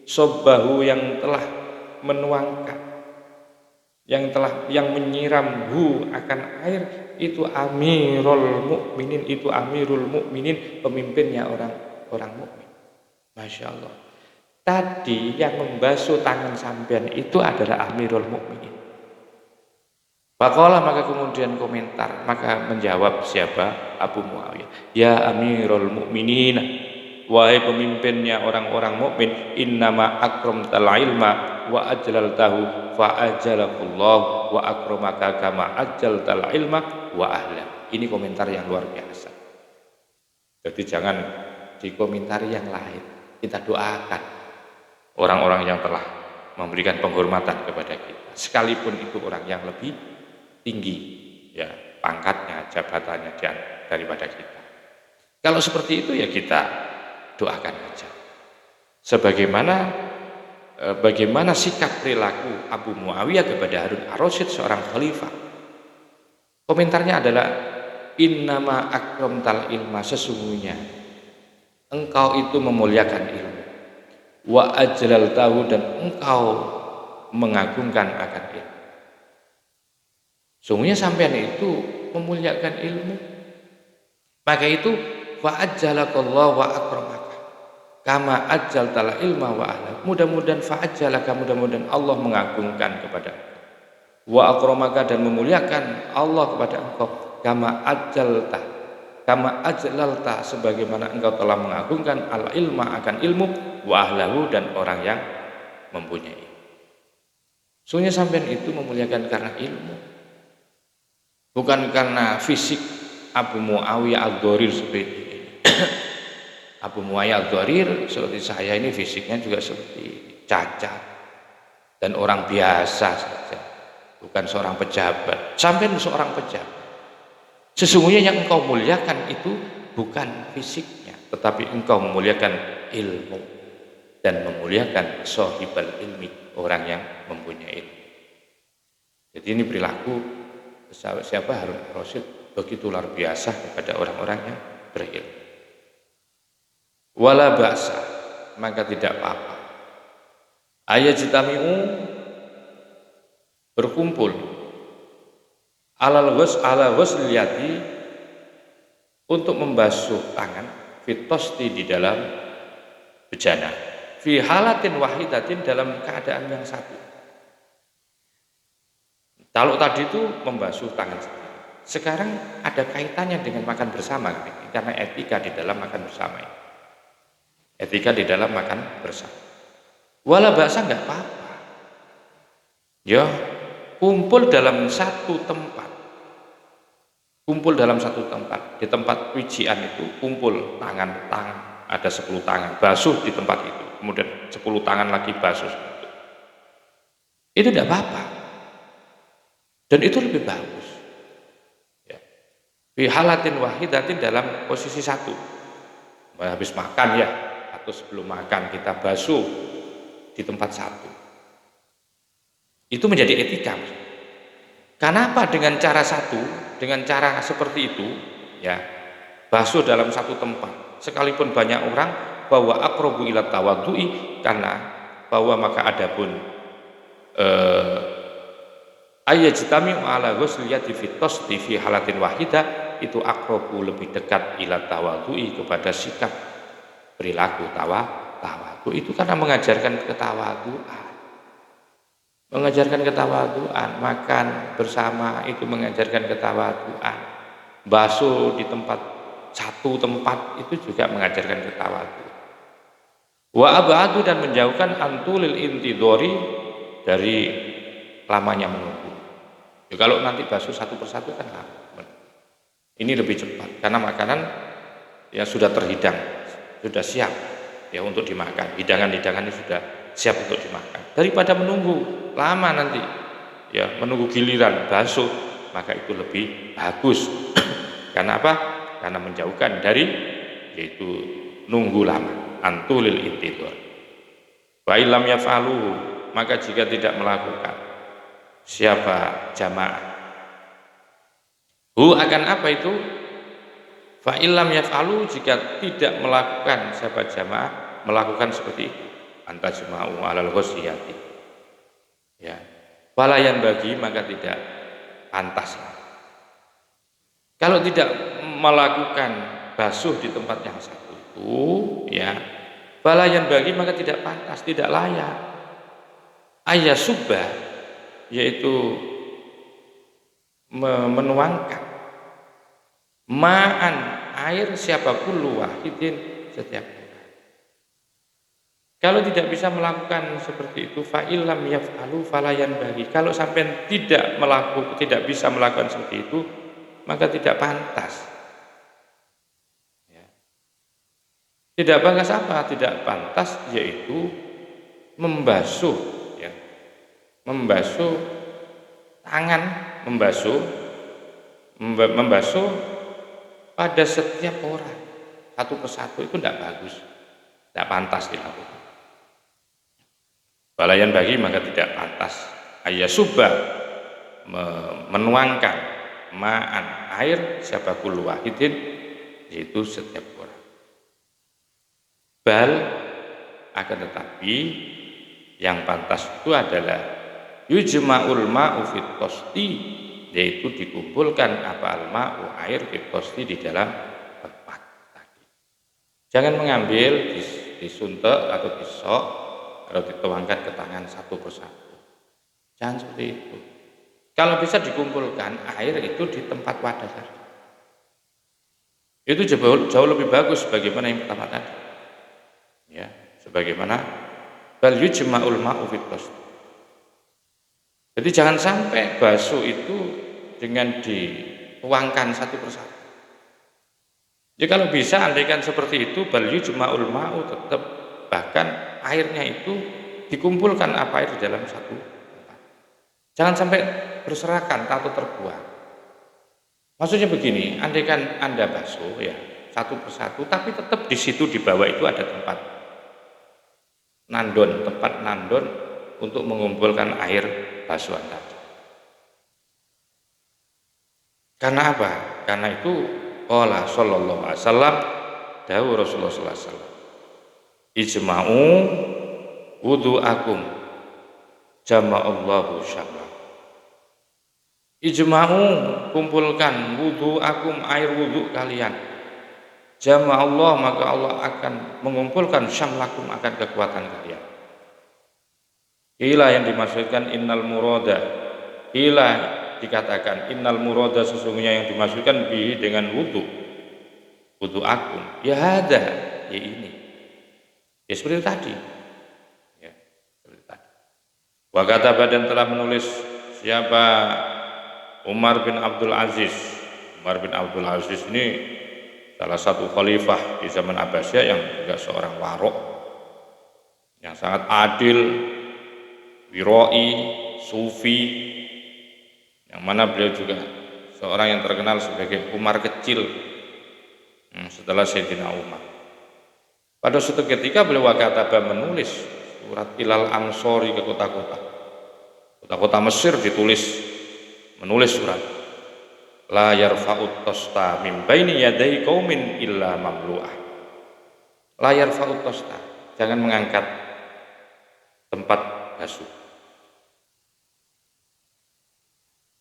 sobbahu yang telah menuangkan, yang menyiramhu akan air, itu amirul mukminin, itu amirul mukminin, pemimpinnya orang mukmin. Masya Allah. Tadi yang membasuh tangan sampean itu adalah amirul mukminin. Faqala, maka kemudian komentar, maka menjawab siapa? Abu Muawiyah, ya amirul mukminin, wahai pemimpinnya orang-orang mukmin, innama akramtal ilma wa ajlaltahu fa ajalakullah wa akramaka kama ajjaltal ilma wa ahla. Ini komentar yang luar biasa. Jadi jangan dikomentari yang lain. Kita doakan orang-orang yang telah memberikan penghormatan kepada kita, sekalipun itu orang yang lebih tinggi ya pangkatnya, jabatannya daripada kita. Kalau seperti itu ya kita doakan aja. Bagaimana sikap perilaku Abu Muawiyah kepada Harun Ar-Rasyid, seorang khalifah. Komentarnya adalah, innama akramtal ilma, sesungguhnya engkau itu memuliakan ilmu, wa ajlaltahu, dan engkau mengagungkan akan ilmu. Sungguhnya sampean itu memuliakan ilmu, maka itu wa ajjalakallahu wa akramaka kama ajjaltal ilma wa ahla. Mudah-mudahan fa ajjalaka, mudah-mudahan Allah mengagungkan kepada engkau, wa akramaka, dan memuliakan Allah kepada engkau, kama ajlalta, sebagaimana engkau telah mengagungkan al ilma, akan ilmu, wa ahlahu, dan orang yang mempunyai. Sungguhnya sampean itu memuliakan karena ilmu, bukan karena fisik. Abu Muawiyah Ad-Dharir seperti ini. Abu Muawiyah Ad-Dharir seperti saya ini fisiknya juga seperti cacat dan orang biasa saja, bukan seorang pejabat. Sampean seorang pejabat. Sesungguhnya yang engkau muliakan itu bukan fisiknya, tetapi engkau memuliakan ilmu dan memuliakan sahibal ilmi, orang yang mempunyai ilmu. Jadi ini perilaku siapa Harun Ar-Rasyid begitu luar biasa kepada orang-orang yang berilmu. Wala ba'sa, maka tidak apa-apa. Ayajtami'u, berkumpul, ala ghusl yadi, untuk membasuh tangan, fitosti, di dalam bejana, fi halatin wahidatin, dalam keadaan yang satu. Kalau tadi itu membasuh tangan sendiri, sekarang ada kaitannya dengan makan bersama, karena etika di dalam makan bersama ini. Etika di dalam makan bersama. Wala ba'sa, enggak apa-apa. Ya, kumpul dalam satu tempat, kumpul dalam satu tempat. Di tempat wijian itu kumpul tangan, ada 10 tangan basuh di tempat itu, kemudian 10 tangan lagi basuh. Itu tidak apa-apa, dan itu lebih bagus. Ya. Fi halatin wahidatin, dalam posisi satu. Habis makan ya, atau sebelum makan kita basuh di tempat satu. Itu menjadi etika. Kenapa dengan cara satu, dengan cara seperti itu, ya, basuh dalam satu tempat, sekalipun banyak orang, bahwa aqrabu ila tawaddu'i, karena bahwa maka adapun ayajtami'u ala ghusli yadi fi halatin wahidah, itu aqrabu, lebih dekat, ila tawaddu'i, kepada sikap perilaku tawadhu. Itu karena mengajarkan ketawadhuan. Mengajarkan ketawadhuan, makan bersama itu mengajarkan ketawadhuan. Basuh di satu tempat itu juga mengajarkan ketawadhuan. Wa abadu, dan menjauhkan antulil intidori, dari lamanya menunggu. Ya, kalau nanti basuh satu persatu kan lama. Ini lebih cepat karena makanan ya sudah terhidang, sudah siap ya untuk dimakan. Hidangan-hidangannya sudah siap untuk dimakan. Daripada menunggu lama nanti, ya menunggu giliran basuh, maka itu lebih bagus. Karena apa? Karena menjauhkan dari, yaitu nunggu lama, antulil intidor. Wa illam yaf'alu, maka jika tidak melakukan siapa jamaah, akan apa itu? Fa illam yaf'alu, jika tidak melakukan siapa jamaah, melakukan seperti itu, anta juma'u alal ghusiyati, ya, walayan bagi, maka tidak pantas. Kalau tidak melakukan basuh di tempat yang satu itu, ya, walayan bagi, maka tidak pantas, tidak layak. Ayasubah, yaitu menuangkan ma'an, air, siapapun wahidin, setiap orang. Kalau tidak bisa melakukan seperti itu, fa illam yaf'alu falayan bagi, kalau sampai tidak bisa melakukan seperti itu, maka tidak pantas. Ya. Tidak pantas apa? Tidak pantas, yaitu membasuh, ya, membasuh tangan, membasuh pada setiap orang satu persatu, itu tidak bagus, tidak pantas dilakukan. Balayan bagi, maka tidak pantas. Ayasubah, menuangkan ma'an, air, siapakul wahidin, yaitu setiap orang. Bal, akan tetapi yang pantas itu adalah yujma'ul ma'u fit tosti, yaitu dikumpulkan apa al-ma'u, air, fit tosti, di dalam tempat tadi. Jangan mengambil disuntek atau disok atau dituangkan ke tangan satu persatu. Jangan seperti itu. Kalau bisa dikumpulkan air itu di tempat wadah tadi, itu jauh lebih bagus. Bagaimana yang pertama tadi, ya, sebagaimana bal yujma'ul ma'u fit tosti. Jadi jangan sampai basuh itu dengan dituangkan satu persatu. Jadi kalau bisa andaikan seperti itu, bal yujma'ul ma'u, tetap bahkan airnya itu dikumpulkan apa air di dalam satu tempat. Jangan sampai berserakan atau terbuang. Maksudnya begini, andaikan Anda basuh ya satu persatu, tapi tetap di situ di bawah itu ada tempat nandon untuk mengumpulkan air basuhan tadi. Karena apa? Karena itu qala sallallahu alaihi wasallam, dawuh Rasulullah sallallahu alaihi wasallam, ijma'u wudu'akum jama'allahu syamla. Ijma'u, kumpulkan, wudu'akum, air wudu kalian, jama'allah, maka Allah akan mengumpulkan syamlakum, akan kekuatan kalian. Ila, yang dimaksudkan innal murada, ila dikatakan innal murada, sesungguhnya yang dimaksudkan bihi, dengan wudu akum, ya ada, ya ini, ya seperti tadi, ya seperti tadi. Wa kataba, dan telah menulis siapa? Umar bin Abdul Aziz, Umar bin Abdul Aziz ini salah satu khalifah di zaman Abbasiyah yang juga seorang warok, yang sangat adil, wiroi, sufi, yang mana beliau juga seorang yang terkenal sebagai Umar kecil setelah Sayyidina Umar. Pada suatu ketika beliau wakataba menulis surat ilal ansori ke kota-kota Mesir, menulis surat la yarfa'ut tosta min baini yadai qaumin illa mamlu'ah. La yarfa'ut tosta, jangan mengangkat tempat basuh.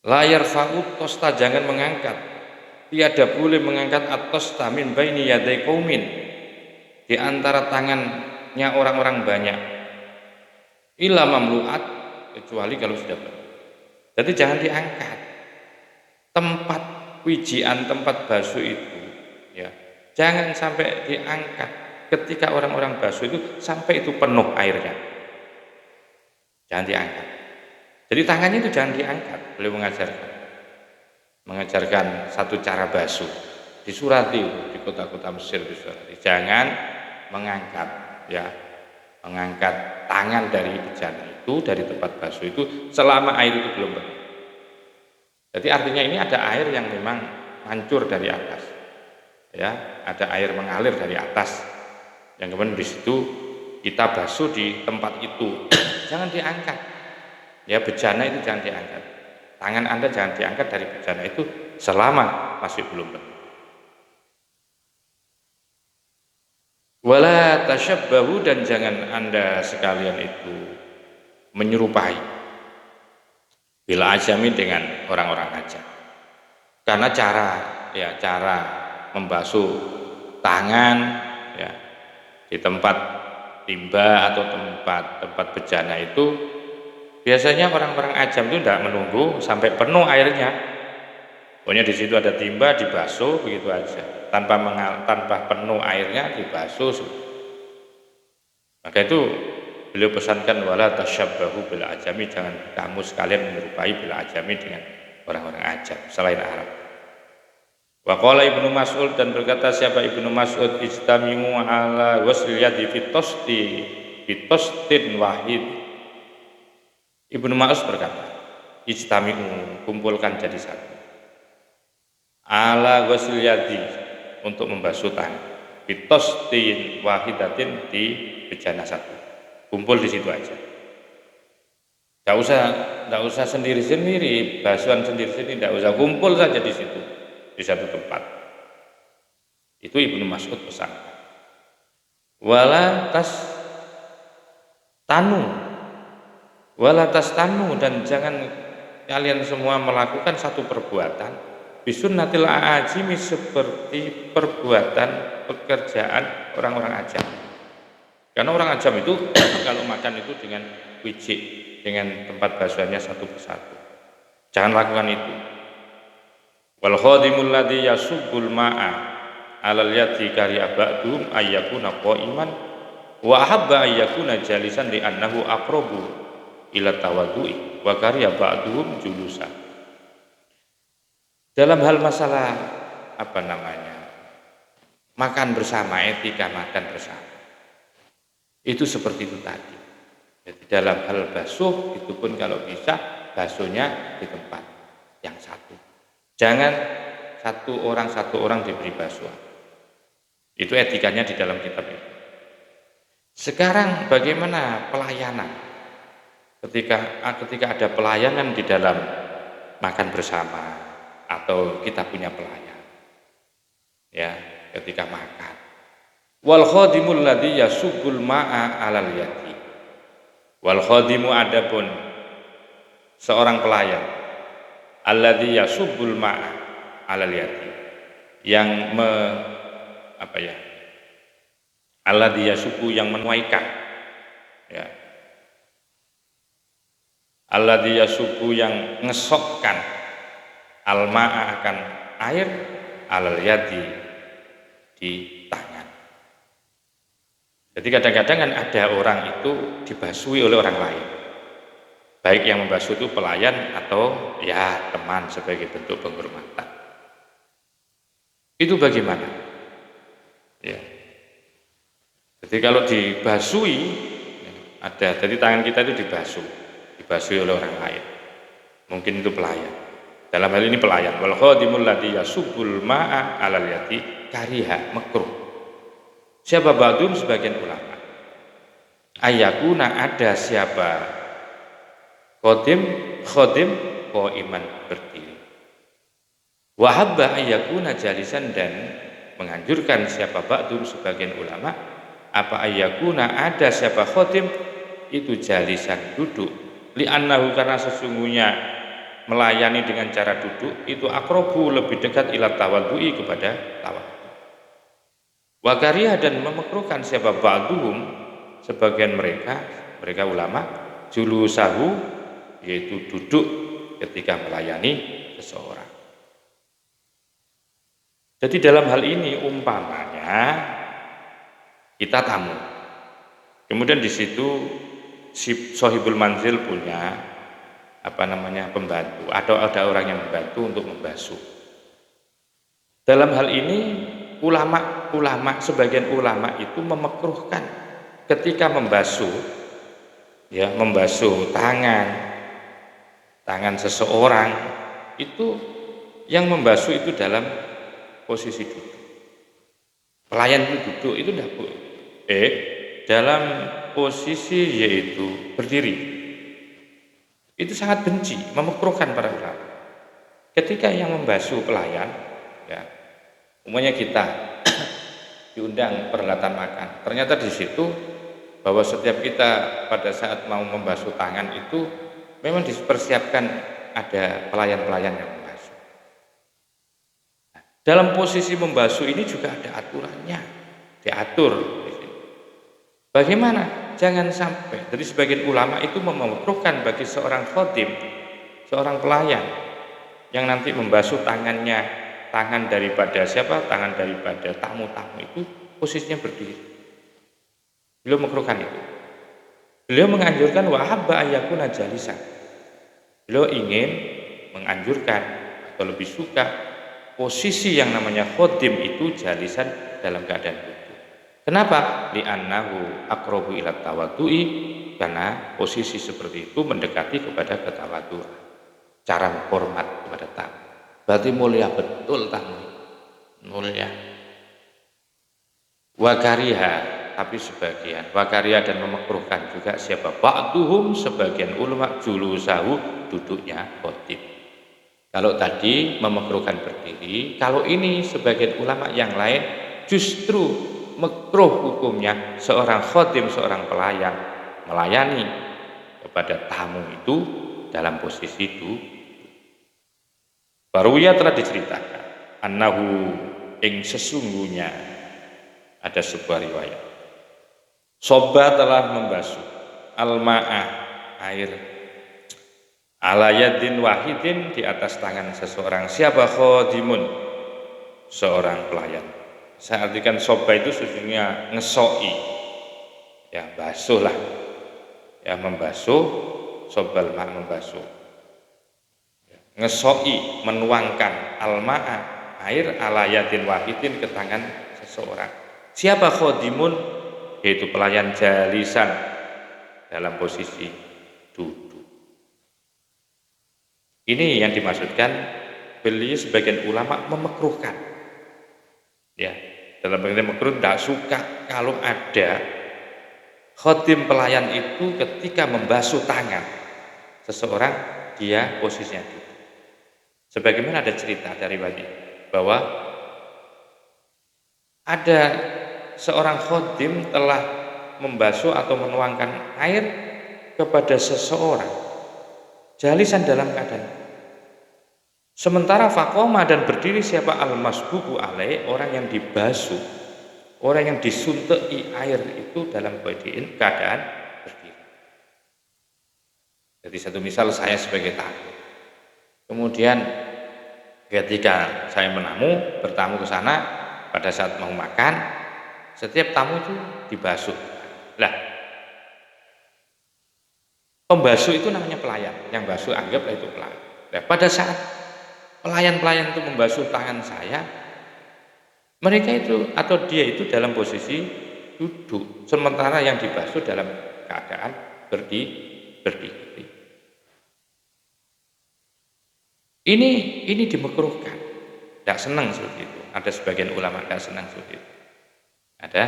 La yarfa'ut tosta, jangan mengangkat, tiada boleh mengangkat at-tosta min baini yadai qaumin, di antara tangannya orang-orang banyak, illa mamlu'at, kecuali kalau sudah penuh. Jadi jangan diangkat tempat wijian, tempat basuh itu, ya, jangan sampai diangkat ketika orang-orang basuh itu sampai itu penuh airnya, jangan diangkat. Jadi tangannya itu jangan diangkat. Beliau mengajarkan satu cara basuh, disurati di kota-kota Mesir, disurati jangan mengangkat, ya, mengangkat tangan dari bejana itu, dari tempat basuh itu selama air itu belum penuh. Jadi artinya ini ada air yang memang hancur dari atas, ya, ada air mengalir dari atas, yang kemudian di situ kita basuh di tempat itu, jangan diangkat, ya, bejana itu jangan diangkat, tangan Anda jangan diangkat dari bejana itu selama masih belum penuh. Wala tasyabbahu, dan jangan Anda sekalian itu menyerupai bila ajami dengan orang-orang ajam. Karena cara membasuh tangan, ya, di tempat timba atau tempat bejana itu biasanya orang-orang ajam itu tidak menunggu sampai penuh airnya. Pokoknya di situ ada timba, dibasuh begitu aja, tanpa penuh airnya, dibasuh. Maka itu beliau pesankan wala tasyabbahu bil ajami, jangan kamu sekalian menyerupai bil ajami dengan orang-orang ajam selain Arab. Wa qala Ibnu Mas'ud, dan berkata siapa Ibnu Mas'ud, ijtami'u ala waslil yadi fi tostin wahid. Ibnu Mas'ud berkata, ijtami'u, kumpulkan jadi satu, ala waslil yadi, untuk membasuh tangan, fi tostin wahidatin, di bejana satu. Kumpul di situ aja. Enggak usah sendiri-sendiri, basuhan sendiri-sendiri, enggak usah, kumpul saja di situ, di satu tempat. Itu Ibnu Mas'ud pesan. Wala tas tanu, dan jangan kalian semua melakukan satu perbuatan bisunnatil ajimi, seperti perbuatan pekerjaan orang-orang ajam. Karena orang ajam itu kalau makan itu dengan wijik, dengan tempat basuhannya satu persatu. Jangan lakukan itu. Wal khadimul ladzi yasubbul ma'a 'alal yadi kariya ba'dhum ayyakuna qa'iman wa ahabba ayyakuna jalisan li annahu aqrabu ila tawaddu'i wa kariya ba'dhum julusan. Dalam hal masalah makan bersama, etika makan bersama, itu seperti itu tadi. Jadi dalam hal basuh itu pun kalau bisa basuhnya di tempat yang satu. Jangan satu orang diberi basuhan. Itu etikanya di dalam kitab itu. Sekarang bagaimana pelayanan? Ketika ada pelayanan di dalam makan bersama atau kita punya pelayan, ya, ketika makan. Wal khadimul ladzi yasubbul ma'a 'alal yadi. Wal khadimu, adapun seorang pelayan, alladzi yasubbul ma'a 'alal yadi, yang alladzi yasubbu, yang menuaikan, ya. Alladzi yasubbu, yang ngesokkan, al-ma'a, akan air, 'alal yadi, di tangan. Jadi kadang-kadang kan ada orang itu dibasuhi oleh orang lain, baik yang membasuh itu pelayan atau ya teman, sebagai bentuk penghormatan. Itu bagaimana? Ya. Jadi kalau dibasui, ada, jadi tangan kita itu dibasui oleh orang lain. Mungkin itu pelayan. Dalam hal ini pelayan. Wal khadimul ladzi yasubbul ma'a 'alal yati kariha makruh. Siapa ba'dum sebagian ulama. Ayakuna ada siapa khadim qaiman berdiri. Wa habba ayakuna jalisan dan menganjurkan siapa ba'dum sebagian ulama apa ayakuna ada siapa khadim itu jalisan duduk li'annahu karena sesungguhnya melayani dengan cara duduk itu akrobu lebih dekat ila tawaddu'i kepada tawaddu. Wa kariha dan memakruhkan siapa ba'duhum sebagian mereka ulama julusahu yaitu duduk ketika melayani seseorang. Jadi dalam hal ini umpamanya kita tamu, kemudian di situ si sohibul manzil punya pembantu atau ada orang yang membantu untuk membasuh. Dalam hal ini sebagian ulama itu memakruhkan ketika membasuh tangan seseorang itu yang membasuh itu dalam posisi duduk. Pelayan itu duduk itu tidak boleh. Dalam posisi yaitu berdiri. Itu sangat benci, memakruhkan para ulama. Ketika yang membasuh pelayan, umumnya kita diundang perhelatan makan. Ternyata di situ bahwa setiap kita pada saat mau membasuh tangan itu memang dipersiapkan ada pelayan-pelayan yang membasuh. Dalam posisi membasuh ini juga ada aturannya, diatur. Bagaimana? Jangan sampai. Jadi sebagian ulama itu memakruhkan bagi seorang khadim, seorang pelayan yang nanti membasuh tangan daripada siapa? Tangan daripada tamu-tamu itu posisinya berdiri. Beliau makruhkan itu. Beliau menganjurkan wahabba ayyakuna jalisan. Beliau ingin menganjurkan atau lebih suka posisi yang namanya khadim itu jalisan dalam keadaan duduk. Kenapa? Li'annahu aqrabu ila tawaddu'i, karena posisi seperti itu mendekati kepada ketawaduan, cara hormat kepada tamu. Berarti mulia betul tamu, mulia. Wa kariha, tapi sebagian wa kariha dan memakruhkan juga siapa ba'duhum sebagian ulama julusahu duduknya khatib. Kalau tadi memakruhkan berdiri, kalau ini sebagian ulama yang lain justru makruh hukumnya seorang khadim, seorang pelayan melayani kepada tamu itu dalam posisi itu. Baruya telah diceritakan annahu ing sesungguhnya ada sebuah riwayat Soba telah membasuh al-ma'ah air ala yadin wahidin di atas tangan seseorang. Siapa? Khadimun, seorang pelayan. Saya artikan soba itu sesungguhnya ngesoi, basuh lah, membasuh, sobal ma' membasuh, ngesoi menuangkan al-ma'a air ala yadin wahidin ke tangan seseorang. Siapa? Khadimun, yaitu pelayan jalisan dalam posisi duduk. Ini yang dimaksudkan beliau sebagian ulama memakruhkan. Dalam pengertian makruh tidak suka kalau ada khadim pelayan itu ketika membasuh tangan seseorang dia posisinya duduk. Sebagaimana ada cerita dari wali bahwa ada seorang khadim telah membasuh atau menuangkan air kepada seseorang jalisan dalam keadaan. Sementara faqoma dan berdiri siapa al-masbubu alaih, orang yang dibasuh, orang yang disuntai air itu dalam keadaan berdiri. Jadi satu misal saya sebagai tamu. Kemudian ketika saya bertamu ke sana pada saat mau makan, setiap tamu itu dibasuh. Lah, pembasuh itu namanya pelayan, yang basuh anggaplah itu pelayan. Nah, pada saat pelayan-pelayan itu membasuh tangan saya, Mereka itu atau dia itu dalam posisi duduk, sementara yang dibasuh dalam keadaan berdiri. Ini dimakruhkan. Tidak senang seperti itu. Ada sebagian ulama tidak senang seperti itu. Ada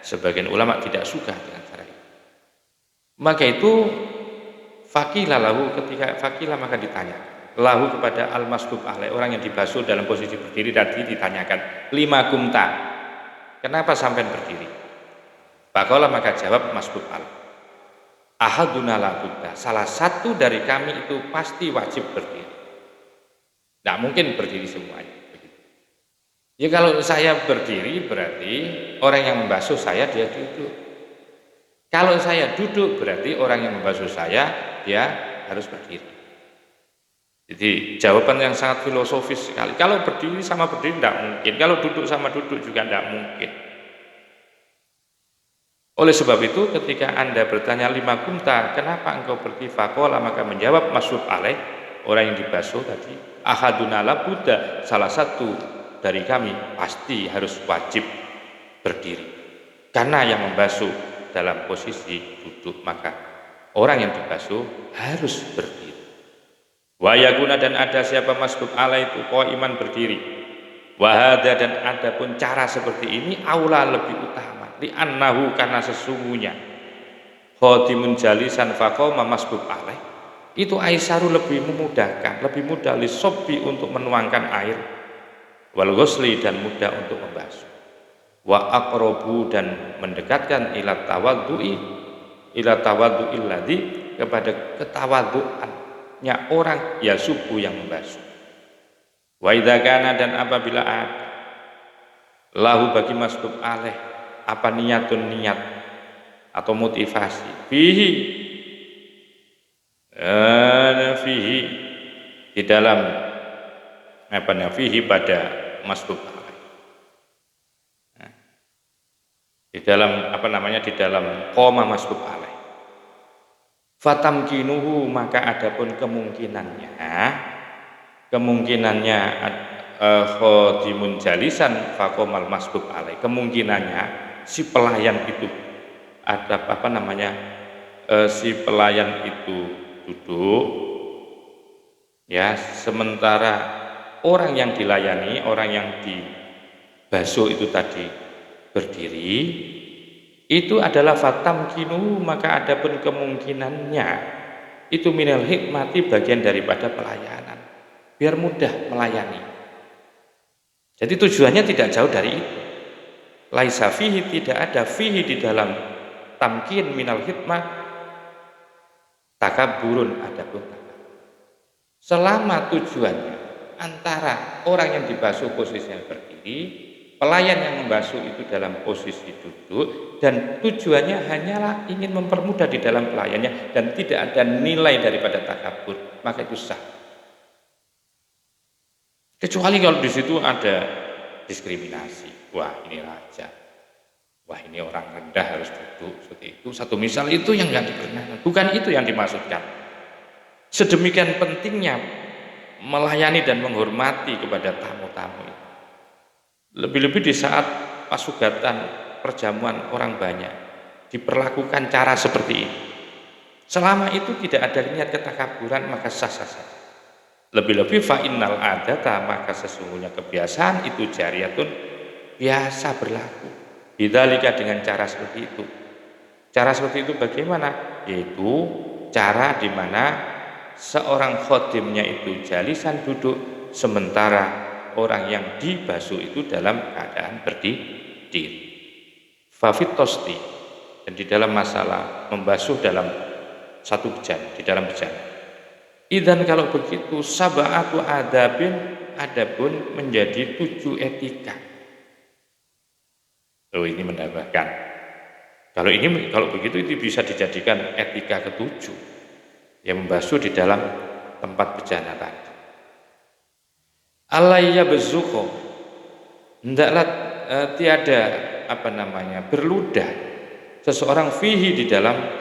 sebagian ulama tidak suka dengan cara itu. Maka itu fakilah lahu, ketika fakilah maka ditanya lahu kepada al-masbub alaih, orang yang dibasuh dalam posisi berdiri tadi ditanyakan, lima kumta, kenapa sampai berdiri? Faqala maka jawab masbub alaih, ahaduna la budda, salah satu dari kami itu pasti wajib berdiri. Tidak mungkin berdiri semuanya. Ya kalau saya berdiri berarti orang yang membasuh saya dia duduk. Kalau saya duduk berarti orang yang membasuh saya dia harus berdiri. Jadi jawaban yang sangat filosofis sekali. Kalau berdiri sama berdiri tidak mungkin. Kalau duduk sama duduk juga tidak mungkin. Oleh sebab itu ketika Anda bertanya lima kumta, kenapa engkau berdiri? Faqala maka menjawab masbub alaih, orang yang dibasuh tadi, ahaduna la budda, salah satu dari kami pasti harus wajib berdiri. Karena yang membasuh dalam posisi duduk, maka orang yang dibasuh harus berdiri. Wa yakuna, dan ada siapa masbub alaih itu qaiman berdiri. Wa hadza, dan ada pun cara seperti ini aula lebih utama. Li annahu, karena sesungguhnya khadimun jalisan faqama masbub alaih itu aisaru lebih memudahkan, lebih mudah lisobbi untuk menuangkan air, wal ghusli, dan mudah untuk membasuh, wa aqrabu, dan mendekatkan ila tawaddu'il ladzi, kepada ketawadhu'annya orang ya subuh yang membasuh. Wa idza kana, dan apabila ada lahu bagi masbub alaih apa niatun, niat atau motivasi, fihi di dalam fihi pada masbub alaih, di dalam di dalam qoma masbub alaih, fatamkinuhu, maka adapun kemungkinannya khadimun jalisan faqomal masbub alaih, kemungkinannya si pelayan itu si pelayan itu duduk, ya, sementara orang yang dilayani, orang yang dibasuh itu tadi berdiri, itu adalah fatamkinu, maka adapun kemungkinannya itu minal hikmati, bagian daripada pelayanan, biar mudah melayani. Jadi tujuannya tidak jauh dari itu. Laisa fihi, tidak ada fihi di dalam tamkin minal hikmah takabburun, adapun selama tujuannya antara orang yang dibasuh posisinya berdiri, pelayan yang membasuh itu dalam posisi duduk, dan tujuannya hanyalah ingin mempermudah di dalam pelayannya dan tidak ada nilai daripada takabur, maka itu sah. Kecuali kalau di situ ada diskriminasi, wah ini raja, wah ini orang rendah harus duduk seperti itu. Satu misal itu yang nggak diperkenankan, bukan itu yang dimaksudkan. Sedemikian pentingnya melayani dan menghormati kepada tamu-tamu itu. Lebih-lebih di saat pasugatan perjamuan orang banyak diperlakukan cara seperti ini. Selama itu tidak ada niat ketakaburan, maka sah-sah saja. Lebih-lebih fa'innal adata, maka sesungguhnya kebiasaan itu jariyatun, biasa berlaku. Bidzalika, dengan cara seperti itu. Cara seperti itu bagaimana? Yaitu cara di mana seorang khodimnya itu jalisan duduk, sementara orang yang dibasuh itu dalam keadaan berdiri. Fafit tosti, dan di dalam masalah membasuh dalam satu bejana, di dalam bejana. Idzan, kalau begitu sab'atu adabin, adapun menjadi 7 etika. Ini menambahkan, kalau begitu itu bisa dijadikan etika ke-7 yang membasuh di dalam tempat bejana tadi. Alayya bezuko, hendaklah tiada berludah seseorang fihi di dalam